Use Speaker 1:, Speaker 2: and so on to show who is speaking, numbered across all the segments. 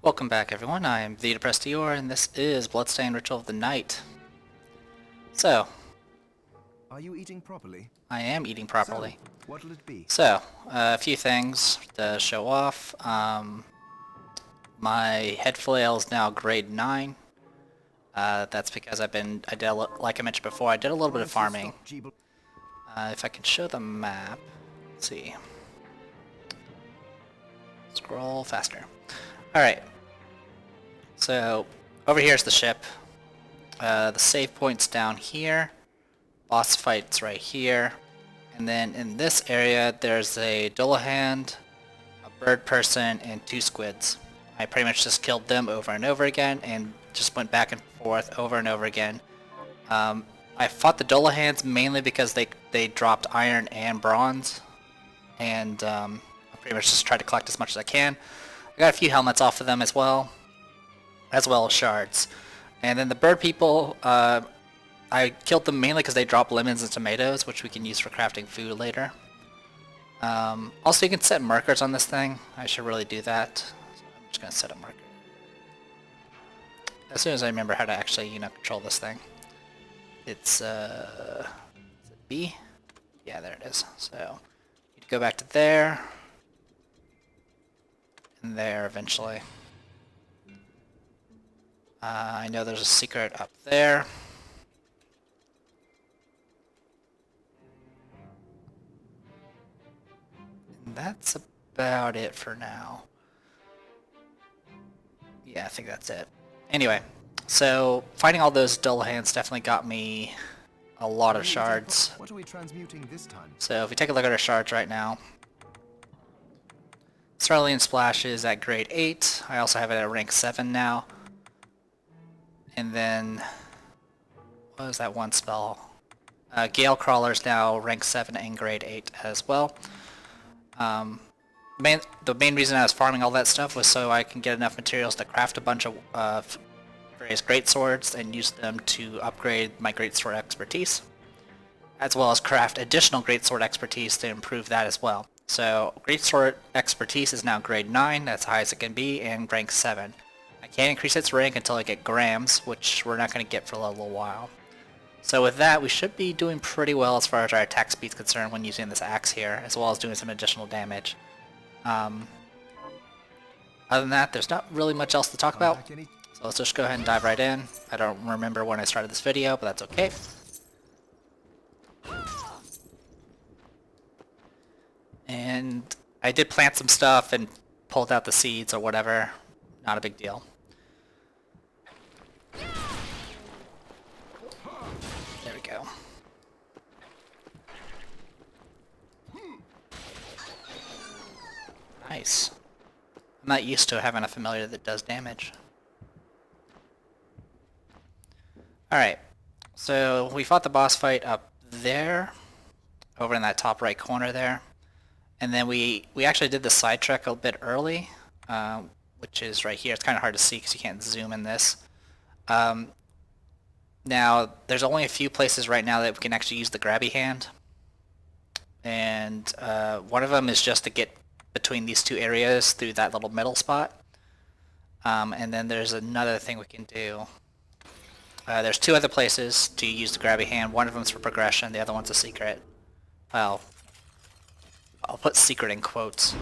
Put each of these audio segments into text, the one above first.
Speaker 1: Welcome back everyone, I am the Depressed Dior and this is Bloodstained Ritual of the Night. So,
Speaker 2: Are you eating properly?
Speaker 1: I am eating properly.
Speaker 2: What'll it be?
Speaker 1: So, a few things to show off. My head flail is now grade 9. That's because like I mentioned before, I did a little bit of farming. If I can show the map, let's see. Scroll faster. Alright. So, over here is the ship. The save point's down here. Boss fight's right here. And then in this area, there's a Dullahan, a bird person, and 2 squids. I pretty much just killed them over and over again, and just went back and forth over and over again. I fought the Dullahans mainly because they dropped iron and bronze. And I pretty much just tried to collect as much as I can. I got a few helmets off of them as well as shards. And then the bird people, I killed them mainly because they drop lemons and tomatoes, which we can use for crafting food later. Also, you can set markers on this thing. I should really do that. So I'm just going to set a marker. As soon as I remember how to actually, control this thing. It's, is it B? Yeah, there it is. So, you go back to there. And there eventually. I know there's a secret up there. And that's about it for now. Yeah, I think that's it. Anyway, so fighting all those Dullahans definitely got me a lot of shards.
Speaker 2: What are we transmuting this time?
Speaker 1: So if we take a look at our shards right now, Cerulean Splash is at grade 8. I also have it at rank 7 now. And then, what was that one spell? Gale Crawler is now rank 7 and grade 8 as well. The main reason I was farming all that stuff was so I can get enough materials to craft a bunch of various greatswords and use them to upgrade my greatsword expertise, as well as craft additional greatsword expertise to improve that as well. So greatsword expertise is now grade 9, that's high as it can be, and rank 7. I can't increase its rank until I get grams, which we're not going to get for a little while. So with that, we should be doing pretty well as far as our attack speed is concerned when using this axe here, as well as doing some additional damage. Other than that, there's not really much else to talk about. So let's just go ahead and dive right in. I don't remember when I started this video, but that's okay. And I did plant some stuff and pulled out the seeds or whatever. Not a big deal. There we go. Nice. I'm not used to having a familiar that does damage. Alright, so we fought the boss fight up there, over in that top right corner there. And then we actually did the side trek a bit early, which is right here. It's kind of hard to see because you can't zoom in this. Now, there's only a few places right now that we can actually use the grabby hand. And one of them is just to get between these two areas through that little middle spot. And then there's another thing we can do. There's 2 other places to use the grabby hand. One of them's for progression, the other one's a secret. Well, I'll put secret in quotes.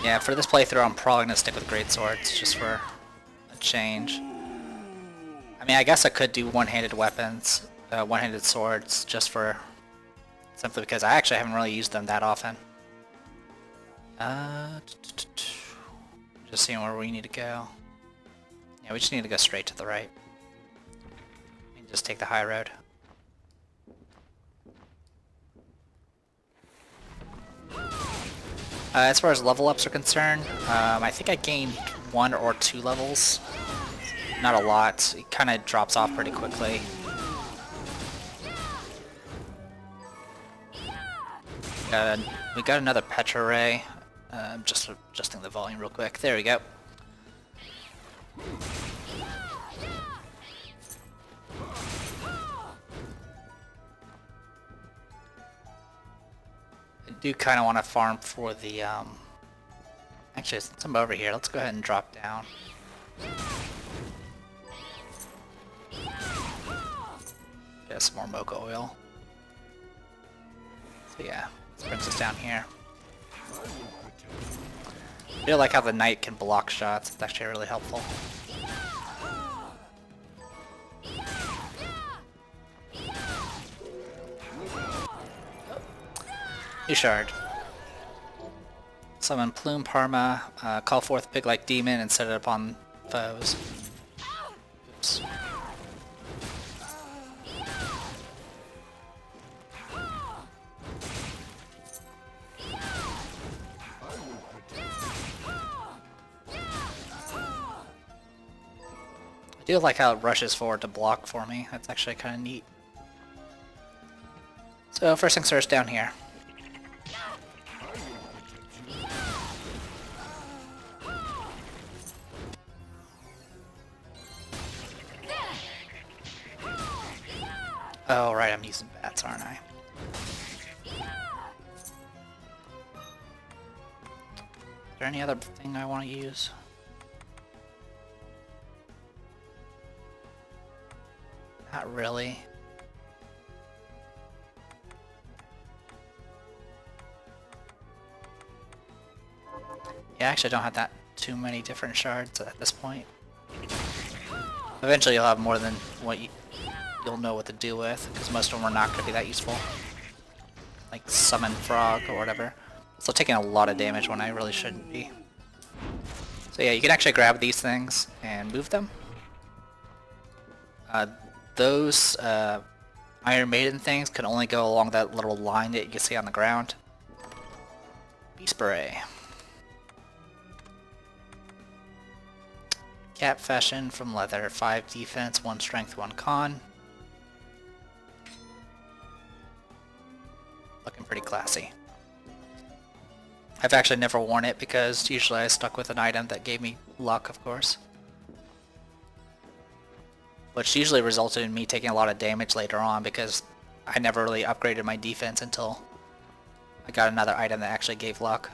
Speaker 1: Yeah, for this playthrough I'm probably going to stick with greatswords, just for a change. I mean, I guess I could do one-handed weapons, one-handed swords, just for... simply because I actually haven't really used them that often. Just seeing where we need to go. Yeah, we just need to go straight to the right. And just take the high road. As far as level ups are concerned, I think I gained 1 or 2 levels. Not a lot. It kind of drops off pretty quickly. We got another Petra Ray. Just adjusting the volume real quick. There we go. I do kind of want to farm for the, actually, since I'm over here, let's go ahead and drop down. Get some more mocha oil. So yeah, this brings us down here. I feel like how the knight can block shots. It's actually really helpful. New shard. Summon Plume Parma, call forth Pig-like Demon and set it upon foes. Oops. I do like how it rushes forward to block for me. That's actually kind of neat. So first things first, down here. Oh right, I'm using bats, aren't I? Is there any other thing I want to use? Not really. Yeah, actually I don't have that too many different shards at this point. Eventually you'll have more than what you'll know what to do with, because most of them are not going to be that useful. Like summon frog or whatever. So taking a lot of damage when I really shouldn't be. So yeah, you can actually grab these things and move them. Those Iron Maiden things can only go along that little line that you can see on the ground. Beast Beret. Cap fashion from leather, 5 defense, 1 strength, 1 con. Looking pretty classy. I've actually never worn it because usually I stuck with an item that gave me luck, of course. Which usually resulted in me taking a lot of damage later on because I never really upgraded my defense until I got another item that actually gave luck.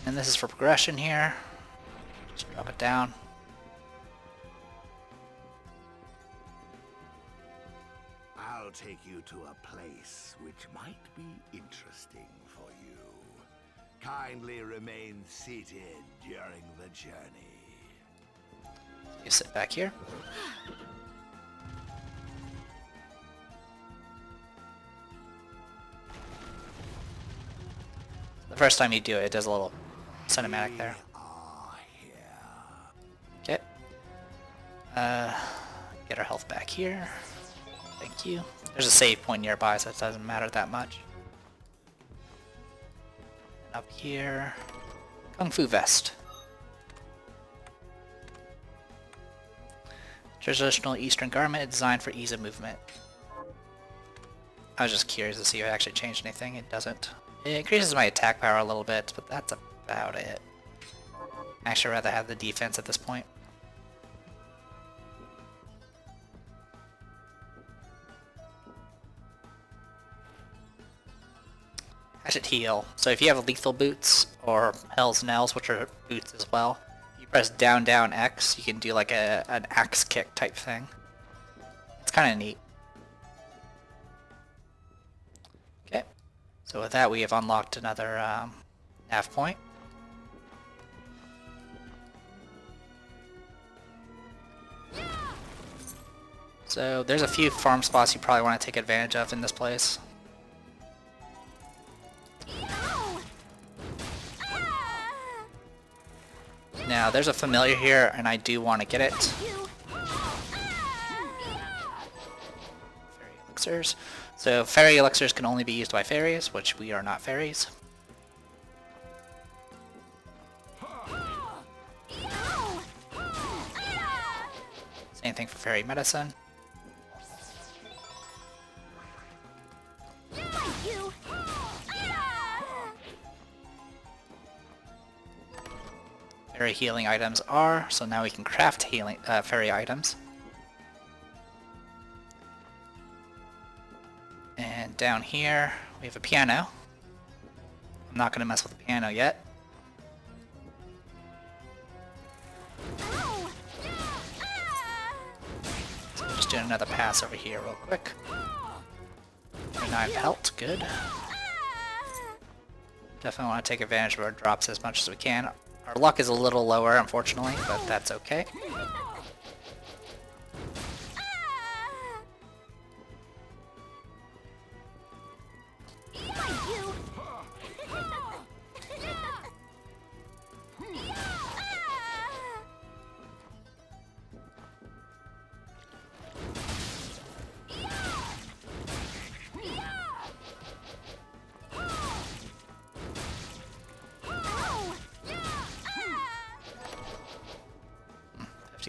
Speaker 1: And this is for progression here. Just drop it down.
Speaker 3: I'll take you to a place which might be interesting for you. Kindly remain seated during the journey.
Speaker 1: You sit back here. The first time you do it, it does a little cinematic there. Okay. Get our health back here. Thank you. There's a save point nearby, so it doesn't matter that much. And up here, Kung Fu Vest. Traditional Eastern garment designed for ease of movement. I was just curious to see if it actually changed anything. It doesn't. It increases my attack power a little bit, but that's about it. I'd actually rather have the defense at this point. I should heal. So if you have lethal boots or Hell's Nails, which are boots as well, you press down down X, you can do like an axe kick type thing. It's kind of neat. Okay, so with that we have unlocked another nav point. So there's a few farm spots you probably want to take advantage of in this place. Now, there's a familiar here, and I do want to get it. Fairy elixirs. So, fairy elixirs can only be used by fairies, which we are not fairies. Same thing for fairy medicine. fairy healing items are, so now we can craft healing fairy items. And down here we have a piano. I'm not going to mess with the piano yet. So we'll just do another pass over here real quick. 9 pelt, good. Definitely want to take advantage of our drops as much as we can. Our luck is a little lower, unfortunately, but that's okay.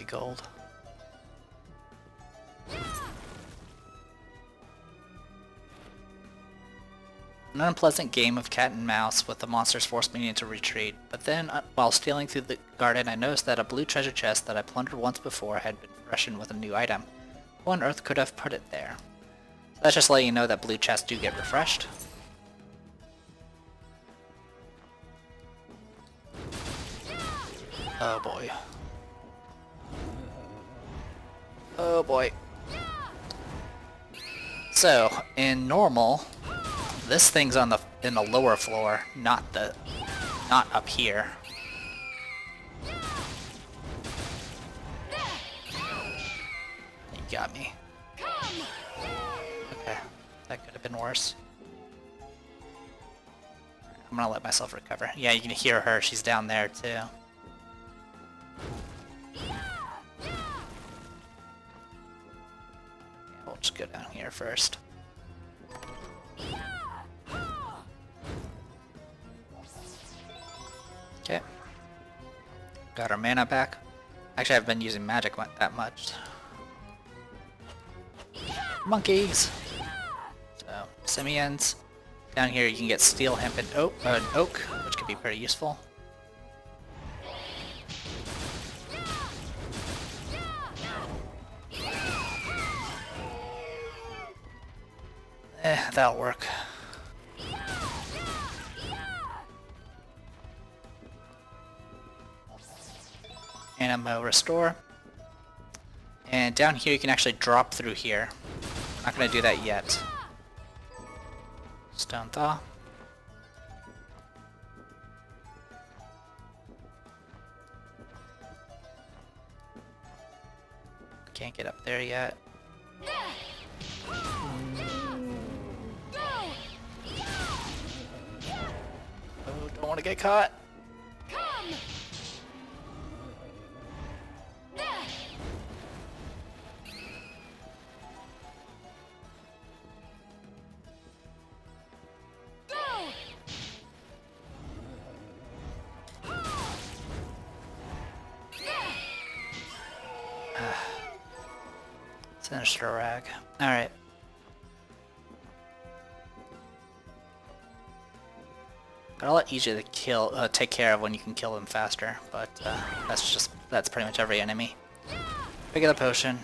Speaker 1: Gold. An unpleasant game of cat and mouse with the monsters forced me into retreat, but then while stealing through the garden I noticed that a blue treasure chest that I plundered once before had been freshened with a new item. Who on earth could have put it there? So that's just letting you know that blue chests do get refreshed. Oh boy. Oh boy. So, in normal, this thing's on the in the lower floor, not up here. You got me. Okay, that could have been worse. I'm gonna let myself recover. Yeah, you can hear her, she's down there too. We'll just go down here first. Okay. Got our mana back. Actually, I haven't been using magic that much. Monkeys! So, simians. Down here you can get steel, hemp, and oak, which could be pretty useful. That'll work. Animo restore. And down here you can actually drop through here. I'm not going to do that yet. Stone thaw. Can't get up there yet. Oh, don't want to get caught. Sinister rag. Alright. I'll let each of the take care of when you can kill them faster, but that's pretty much every enemy. Pick up the potion.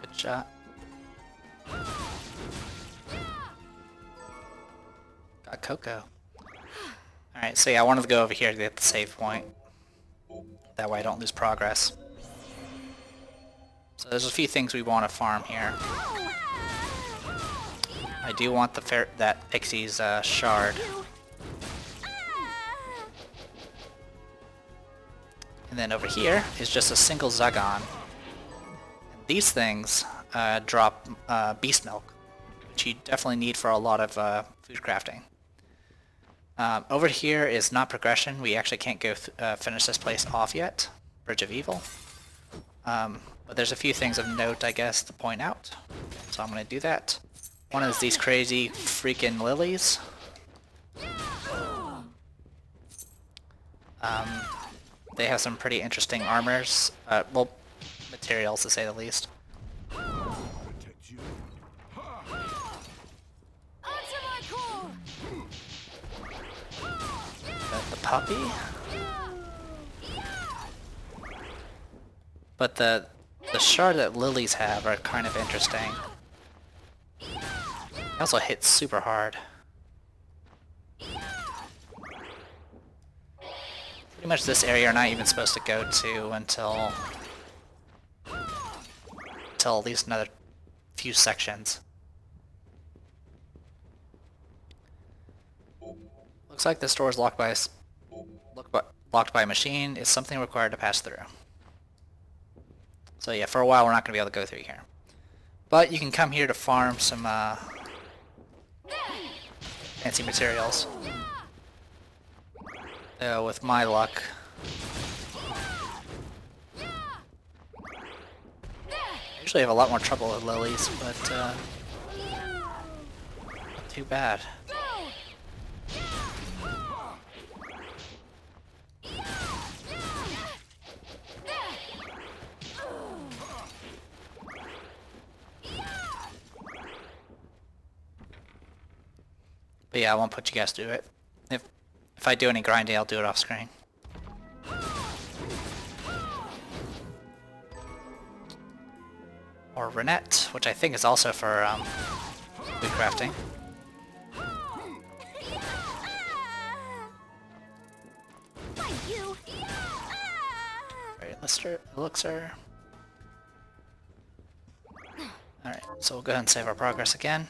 Speaker 1: Good shot. Got Coco. Alright, so yeah, I wanted to go over here to get the save point. That way I don't lose progress. So there's a few things we want to farm here. I do want that Pixie's shard. And then over here is just a single Zagon. And these things drop beast milk, which you definitely need for a lot of food crafting. Over here is not progression. We actually can't go finish this place off yet. Bridge of Evil. But there's a few things of note, I guess, to point out. So I'm going to do that. One is these crazy freaking lilies. They have some pretty interesting armors. Well, materials to say the least. puppy. But the shard that lilies have are kind of interesting. They also hit super hard. Pretty much this area you're not even supposed to go to until at least another few sections. Looks like this door is locked by a machine. Is something required to pass through? So yeah, for a while we're not going to be able to go through here. But you can come here to farm some fancy materials. With my luck. I usually have a lot more trouble with lilies, but not too bad. But yeah, I won't put you guys through it. If I do any grinding, I'll do it off screen. Or Renette, which I think is also for loot crafting. Right, elixir. Alright, so we'll go ahead and save our progress again.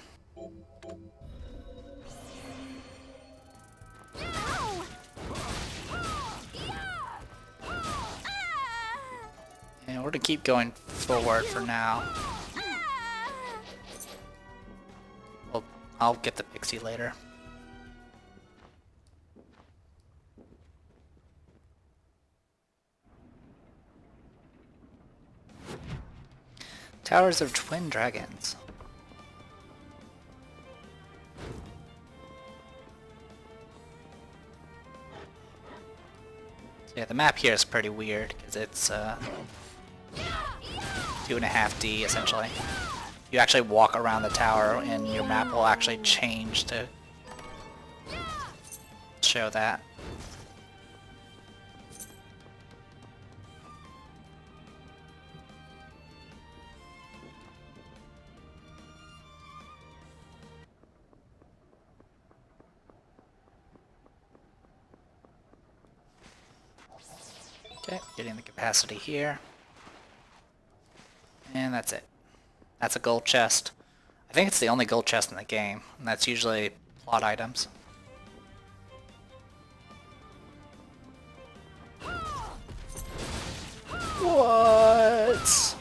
Speaker 1: And we're gonna keep going forward for now. Well, I'll get the pixie later. Towers of Twin Dragons. So yeah, the map here is pretty weird because it's 2.5D essentially. You actually walk around the tower and your map will actually change to show that. Okay, getting the capacity here. And that's it. That's a gold chest. I think it's the only gold chest in the game, and that's usually plot items. What?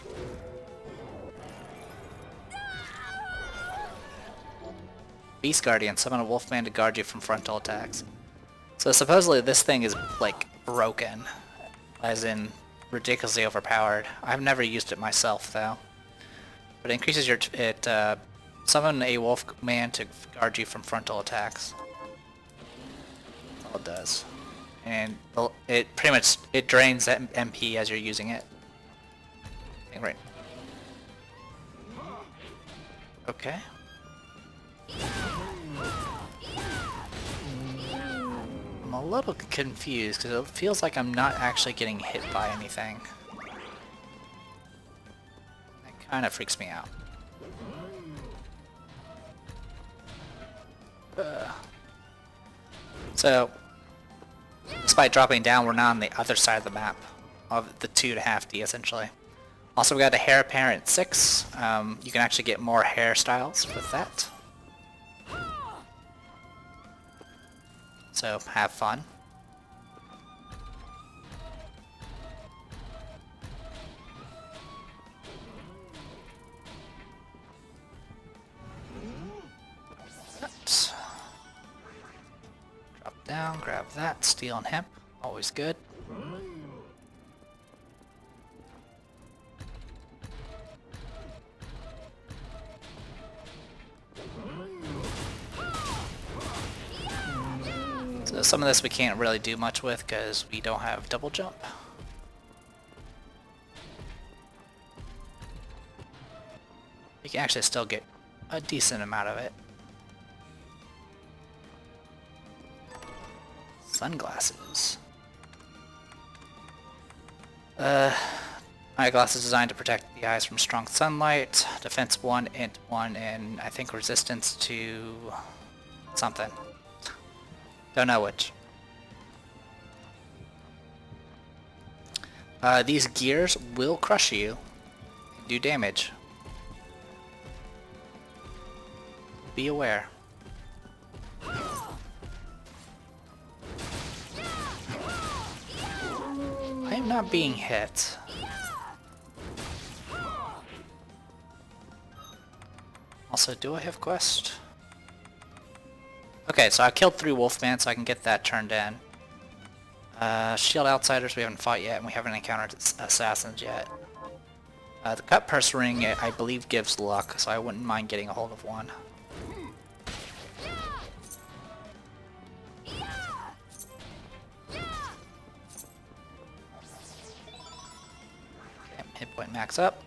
Speaker 1: Beast Guardian, summon a wolfman to guard you from frontal attacks. So supposedly this thing is like broken, as in ridiculously overpowered. I've never used it myself though. But it increases your summon a wolfman to guard you from frontal attacks. That's all it does. And it pretty much drains that MP as you're using it. Right. Okay. I'm a little confused because it feels like I'm not actually getting hit by anything. That kind of freaks me out. So, despite dropping down, we're now on the other side of the map of the 2.5D essentially. Also, we got a hair parent 6. You can actually get more hairstyles with that. So, have fun. Oops. Drop down, grab that, steel and hemp, always good. So some of this we can't really do much with because we don't have double jump. You can actually still get a decent amount of it. Sunglasses. Eyeglasses designed to protect the eyes from strong sunlight. Defense 1, int 1, and I think resistance to something. Don't know which. These gears will crush you and do damage. Be aware. I am not being hit. Also, do I have quest? Okay, so I killed 3 Wolfman, so I can get that turned in. Shield Outsiders we haven't fought yet, and we haven't encountered assassins yet. The Cut Purse Ring, I believe, gives luck, so I wouldn't mind getting a hold of one. Okay, hit point max up.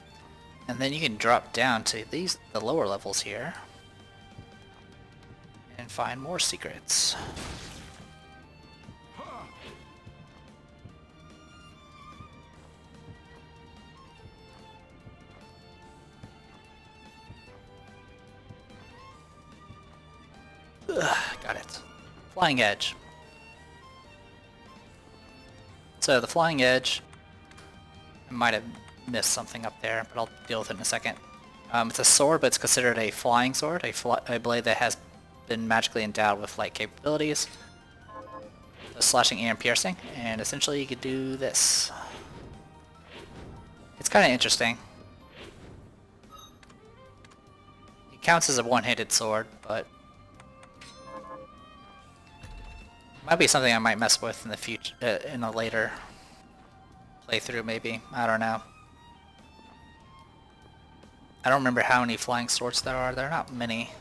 Speaker 1: And then you can drop down to the lower levels here and find more secrets. Ugh, got it. Flying Edge. So the Flying Edge, I might have missed something up there, but I'll deal with it in a second. It's a sword, but it's considered a flying sword, a blade that has been magically endowed with light capabilities, slashing and piercing, and essentially you could do this. It's kind of interesting. It counts as a one-handed sword, but might be something I might mess with in the future, in a later playthrough maybe. I don't know. I don't remember how many flying swords there are. There are not many.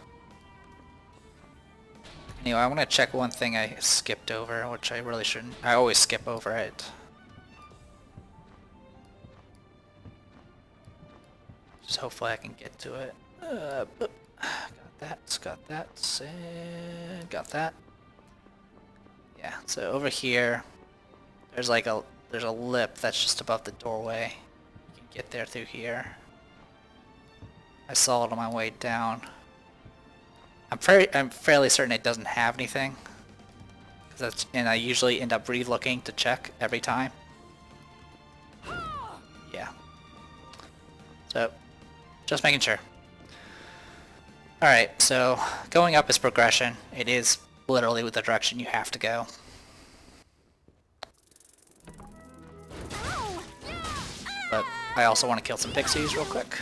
Speaker 1: Anyway, I want to check one thing I skipped over, which I really shouldn't. I always skip over it. Just hopefully I can get to it. Got that, and got that. Yeah, so over here, there's a lip that's just above the doorway. You can get there through here. I saw it on my way down. I'm fairly certain it doesn't have anything, and I usually end up re-looking to check every time. Yeah. So, just making sure. Alright, so going up is progression. It is literally with the direction you have to go. But I also want to kill some pixies real quick.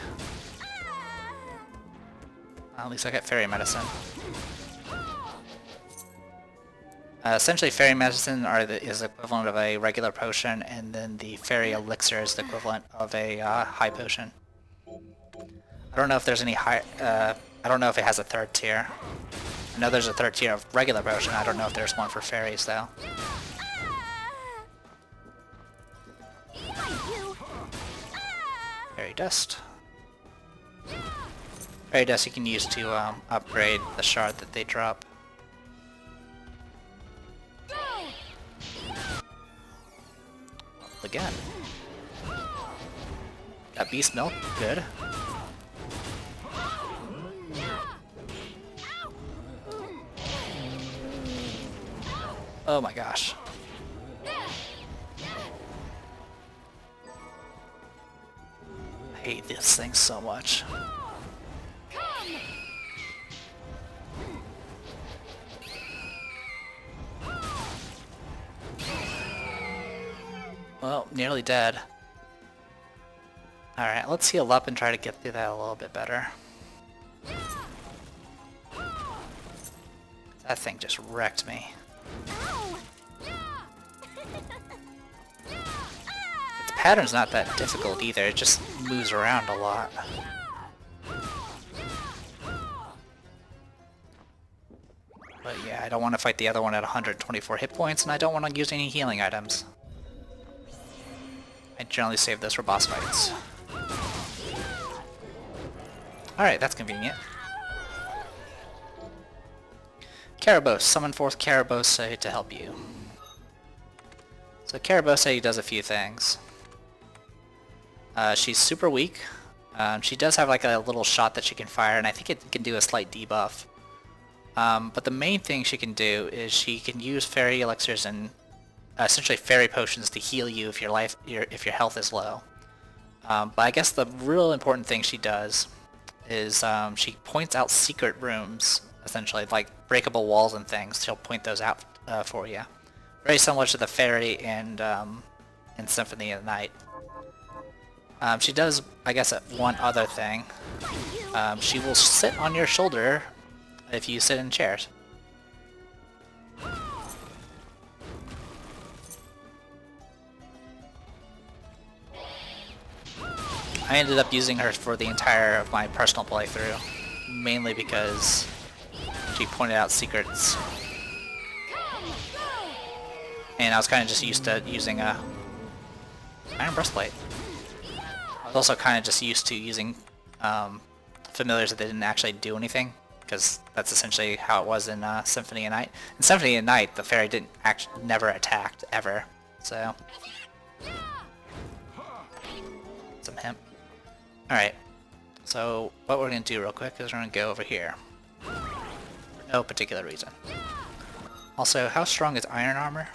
Speaker 1: At least I got fairy medicine. Essentially, fairy medicine is the equivalent of a regular potion, and then the fairy elixir is the equivalent of a high potion. I don't know if there's any high. I don't know if it has a third tier. I know there's a third tier of regular potion. I don't know if there's one for fairies though. Fairy dust. Fairy dust you can use to upgrade the shard that they drop. Again. Got beast milk, good. Oh my gosh. I hate this thing so much. Well, nearly dead. Alright, let's heal up and try to get through that a little bit better. That thing just wrecked me. The pattern's not that difficult either, it just moves around a lot. But yeah, I don't want to fight the other one at 124 hit points, and I don't want to use any healing items. I generally save those for boss fights. Alright, that's convenient. Karabos, summon forth Karabos to help you. So Karabose does a few things. She's super weak. She does have like a little shot that she can fire, and I think it can do a slight debuff. But the main thing she can do is she can use fairy elixirs and essentially fairy potions to heal you if your health is low. But I guess the real important thing she does is she points out secret rooms, essentially, like breakable walls and things. She'll point those out for you. Very similar to the fairy and in Symphony of the Night. She does, I guess, one other thing. She will sit on your shoulder if you sit in chairs. I ended up using her for the entire of my personal playthrough, mainly because she pointed out secrets. And I was kind of just used to using a iron breastplate. I was also kind of just used to using familiars that didn't actually do anything, because that's essentially how it was in Symphony of Night. In Symphony of Night, the fairy didn't never attacked ever. So some hemp. All right. So what we're gonna do real quick is we're gonna go over here for no particular reason. Also, how strong is iron armor?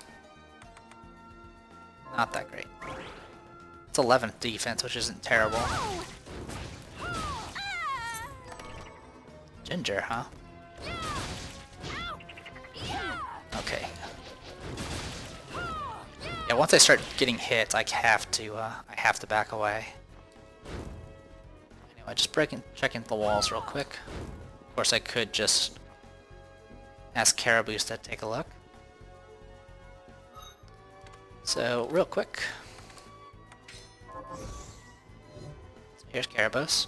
Speaker 1: Not that great. It's 11th defense, which isn't terrible. Ginger, huh? Okay. Yeah, once I start getting hit, I have to back away. Anyway, just checking the walls real quick. Of course, I could just ask Caribous to take a look. So, real quick. So here's Caribous.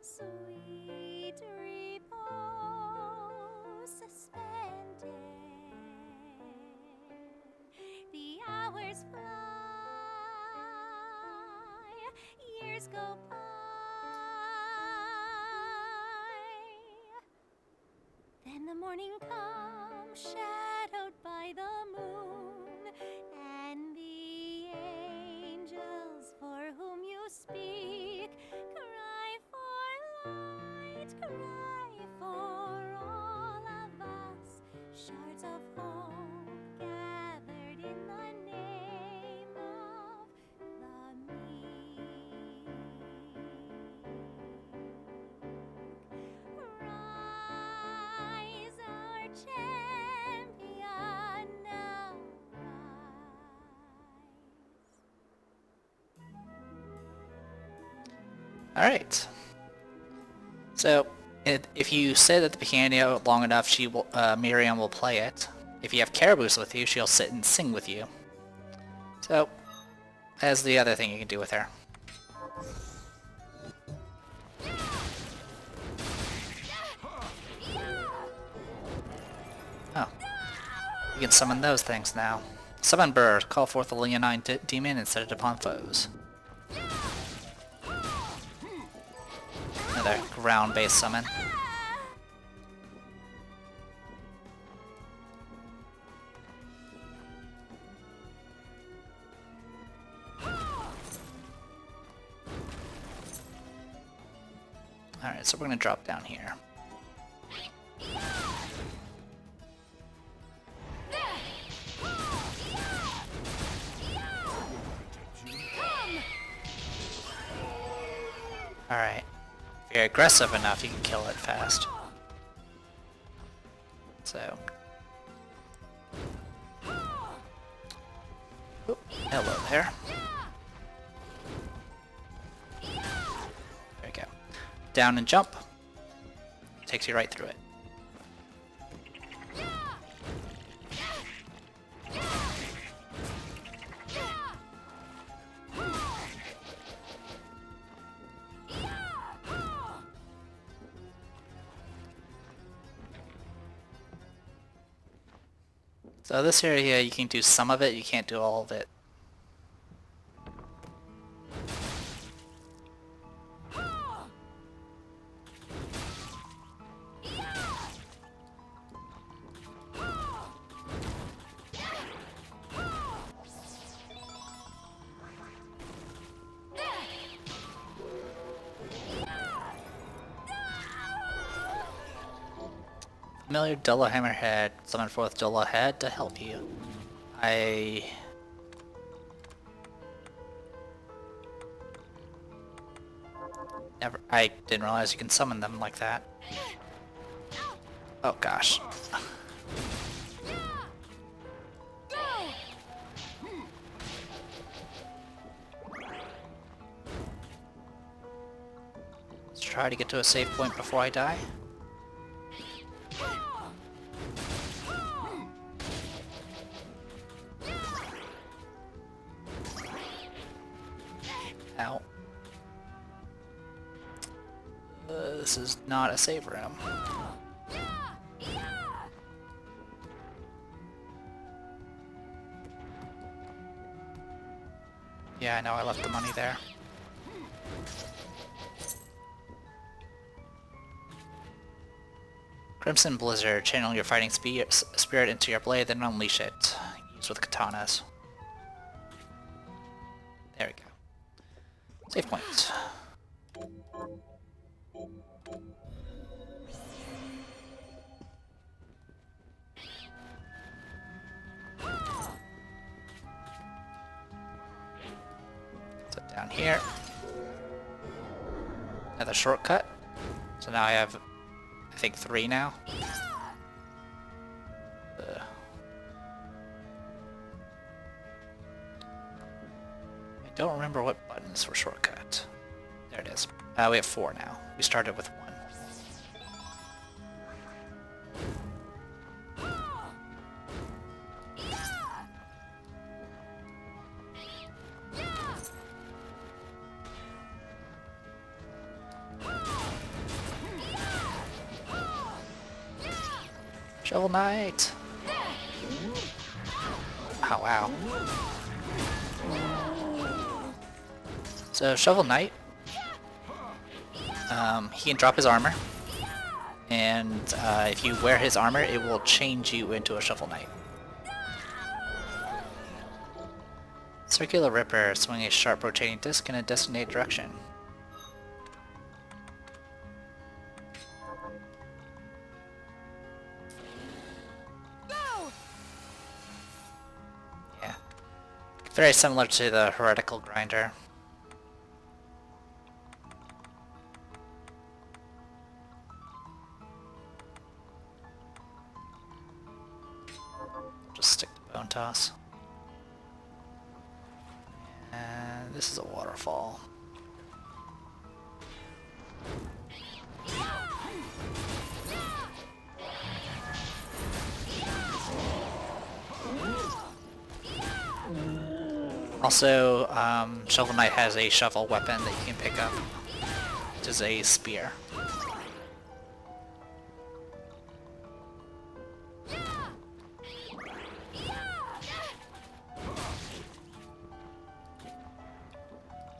Speaker 4: Sweet repose suspended. The hours fly, years go by. Then the morning comes, shadowed by the moon, and the angels for whom you speak cry for light, cry for all of us, shards of hope gathered in the name of the meek. Rise, our champion, now rise.
Speaker 1: Alright. So, if you sit at the piano long enough, Miriam will play it. If you have Caribous with you, she'll sit and sing with you. So, that's the other thing you can do with her. Oh. You can summon those things now. Summon Bird. Call forth the Leonine demon and set it upon foes. Another ground-based summon. Alright, so we're gonna drop down here. Alright. If you're aggressive enough, you can kill it fast. So. Oop, hello there. There we go. Down and jump. Takes you right through it. So this area, you can do some of it, you can't do all of it. Familiar Dulla Hammerhead, summon forth Dulla Head to help you. I didn't realize you can summon them like that. Oh gosh. Let's try to get to a safe point before I die. Ow. This is not a save room. Yeah, I know I left the money there. Crimson Blizzard, channel your fighting spirit into your blade, then unleash it. Use with katanas. There we go. Save point. So down here. Another shortcut. So now I have, I think, 3 now. I don't remember what buttons were shortcut. There it is. We have 4 now. We started with 1. Shovel Knight! Oh wow. So Shovel Knight, he can drop his armor, and if you wear his armor, it will change you into a Shovel Knight. Circular Ripper, swing a sharp rotating disc in a designated direction. Yeah. Very similar to the Heretical Grinder. Just stick to Bone Toss. And this is a waterfall. Also, Shovel Knight has a shovel weapon that you can pick up, which is a spear.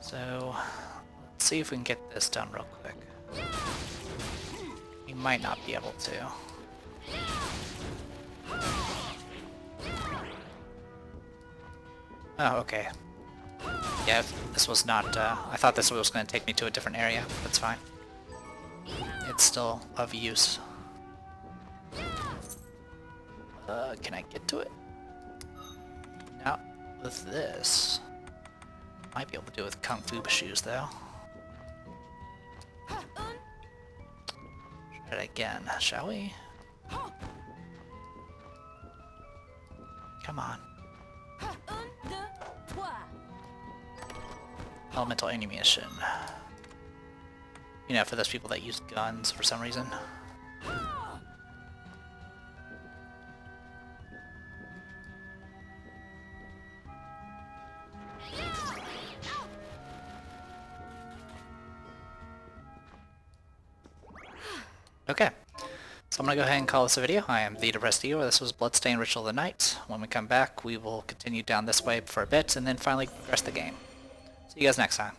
Speaker 1: So, let's see if we can get this done real quick. We might not be able to. Oh, okay. Yeah, this was not, I thought this was going to take me to a different area. That's fine. It's still of use. Can I get to it? Not with this. Might be able to do it with Kung Fu shoes, though. Try it again, shall we? Come on. Elemental ammunition. You know, for those people that use guns for some reason. Okay, So I'm going to go ahead and call this a video. I am the Depressed Eeyore. This was Bloodstained Ritual of the Night. When we come back, we will continue down this way for a bit, and then finally progress the game. See you guys next time.